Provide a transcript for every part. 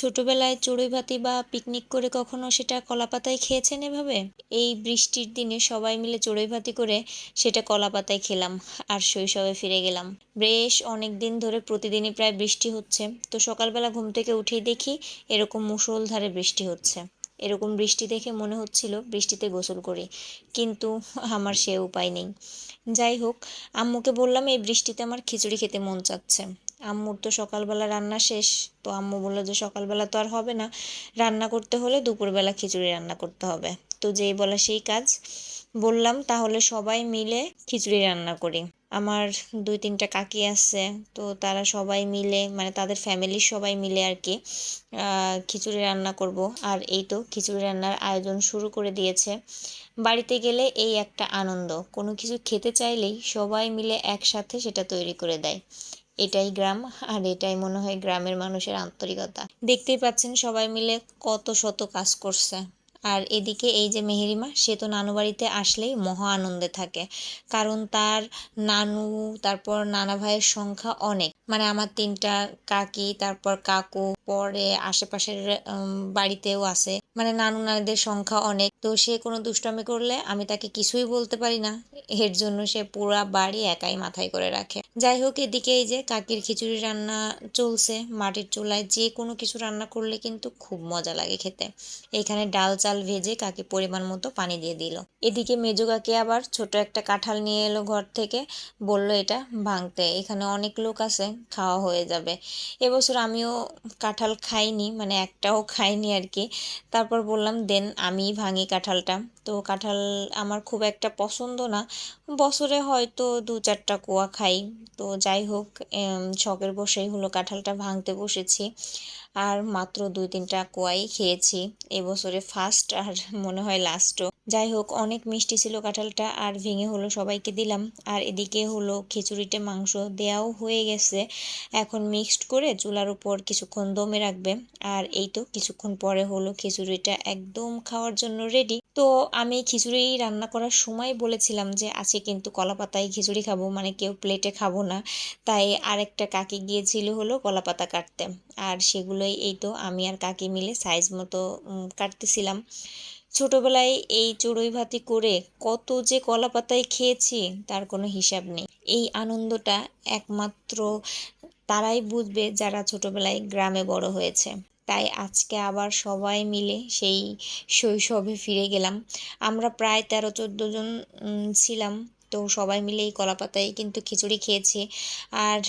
ছোটবেলায় চড়ুই ভাতি বা পিকনিক করে কখনো সেটা কলাপাতায় খেয়েছেন এভাবে? এই বৃষ্টির দিনে সবাই মিলে চড়ুই ভাতি করে সেটা কলাপাতায় খেলাম আর শৈশবে ফিরে গেলাম। বেশ অনেকদিন ধরে প্রতিদিনই প্রায় বৃষ্টি হচ্ছে। তো সকালবেলা ঘুম থেকে উঠেই দেখি এরকম মুষলধারে বৃষ্টি হচ্ছে। এরকম বৃষ্টি দেখে মনে হচ্ছিল বৃষ্টিতে গোসল করি, কিন্তু আমার সে উপায় নেই। যাই হোক, আম্মুকে বললাম এই বৃষ্টিতে আমার খিচুড়ি খেতে মন চাচ্ছে। আম্মুর তো সকালবেলা রান্না শেষ। তো আম্মু বললো যে সকালবেলা তো আর হবে না, রান্না করতে হলে দুপুরবেলা খিচুড়ি রান্না করতে হবে। তো যেই বলা সেই কাজ, বললাম তাহলে সবাই মিলে খিচুড়ি রান্না করি। আমার 2-3টা কাকি আছে, তো তারা সবাই মিলে মানে তাদের ফ্যামিলির সবাই মিলে আর কি খিচুড়ি রান্না করব। আর এই তো খিচুড়ি রান্নার আয়োজন শুরু করে দিয়েছে। বাড়িতে গেলে এই একটা আনন্দ, কোনো কিছু খেতে চাইলেই সবাই মিলে একসাথে সেটা তৈরি করে দেয়। এটাই গ্রাম, আর এটাই মনে হয় গ্রামের মানুষের আন্তরিকতা। দেখতেই পাচ্ছেন সবাই মিলে কত শত কাজ করছে। আর এদিকে এই যে মেহেরিমা, সে তো নানু বাড়িতে আসলেই মহা আনন্দে থাকে, কারণ তার নানু তারপর নানা ভাইয়ের সংখ্যা অনেক। মানে আমার 3টা কাকি, তারপর কাকু, পরে আশেপাশের বাড়িতেও আছে, মানে নানু নানিদের সংখ্যা অনেক। তো সে কোনো দুষ্টামি করলে আমি তাকে কিছুই বলতে পারি না। এর জন্য সে পুরা বাড়ি একাই মাথায় করে রাখে। যাই হোক, এদিকে এই যে কাকির খিচুড়ি রান্না চলছে মাটির চুলায়। যে কোনো কিছু রান্না করলে কিন্তু খুব মজা লাগে খেতে। এখানে ডাল চাল ভেজে কাকি পরিমাণ মতো পানি দিয়ে দিল। এদিকে মেজো কাকি আবার ছোট একটা কাঁঠাল নিয়ে এলো ঘর থেকে, বলল এটা ভাঙতে, এখানে অনেক লোক আছে, খাওয়া হয়ে যাবে। এবছর আমিও কাঁঠাল খাইনি, মানে একটাও খাইনি আর কি। তারপর বললাম দেন আমি ভাঙি কাঁঠালটা। তো কাঁঠাল আমার খুব একটা পছন্দ না, বছরে হয়তো 2-4টা কোয়া খাই। তো যাই হোক, শখের বশেই হলো কাঁঠালটা ভাঙতে বসেছি। আর মাত্র 2-3টা কোয়াই খেয়েছি, এবছরে ফার্স্ট আর মনে হয় লাস্টও। যাই হোক, অনেক মিষ্টি ছিল কাঁঠালটা, আর ভেঙে হলো সবাইকে দিলাম। আর এদিকে হলো খিচুড়িতে মাংস দেওয়াও হয়ে গেছে, এখন মিক্সড করে চুলার উপর কিছুক্ষণ দমে রাখবে। আর এই তো কিছুক্ষণ পরে হলো খিচুড়িটা একদম খাওয়ার জন্য রেডি। তো আমি খিচুড়ি রান্না করার সময় বলেছিলাম যে আজকে কিন্তু কলাপাতায় খিচুড়ি খাবো, মানে কেউ প্লেটে খাবো না। তাই আরেকটা কাকি গিয়েছিল হলো কলাপাতা কাটতে, আর সেগুলোই এই তো আমি আর কাকি মিলে সাইজ মতো কাটতেছিলাম। ছোটবেলায় এই চড়ুই ভাতি করে কত যে কলাপাতায় খেয়েছি তার কোনো হিসাব নেই। এই আনন্দটা একমাত্র তারাই বুঝবে যারা ছোটবেলায় গ্রামে বড় হয়েছে। তাই আজকে আবার সবাই মিলে সেই শৈশবে ফিরে গেলাম। আমরা প্রায় 13-14 জন ছিলাম। তো সবাই মিলে এই কলাপাতায় কিন্তু খিচুড়ি খেয়েছি। আর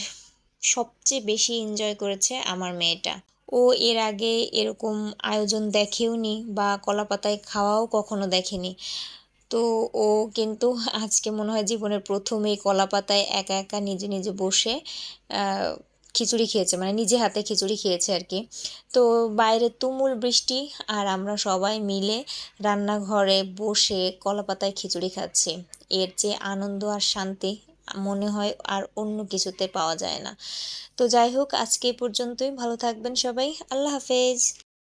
সবচেয়ে বেশি এনজয় করেছে আমার মেয়েটা। ও এর আগে এরকম আয়োজন দেখেওনি বা কলাপাতায় খাওয়াও কখনো দেখেনি। তো ও কিন্তু আজকে মনে হয় জীবনের প্রথম এই কলাপাতায় একা একা নিজে নিজে বসে আহ, খিচুড়ি খেয়েছে, মানে নিজে হাতে খিচুড়ি খেয়েছে আর কি। তো বাইরে তুমুল বৃষ্টি, আর আমরা সবাই মিলে রান্নাঘরে বসে কলাপাতায় খিচুড়ি খাচ্ছি। এর যে আনন্দ আর শান্তি মনে হয় আর অন্য কিছুতে পাওয়া যায় না। তো যাই হোক, আজকে এই পর্যন্তই। ভালো থাকবেন সবাই, আল্লাহ হাফেজ।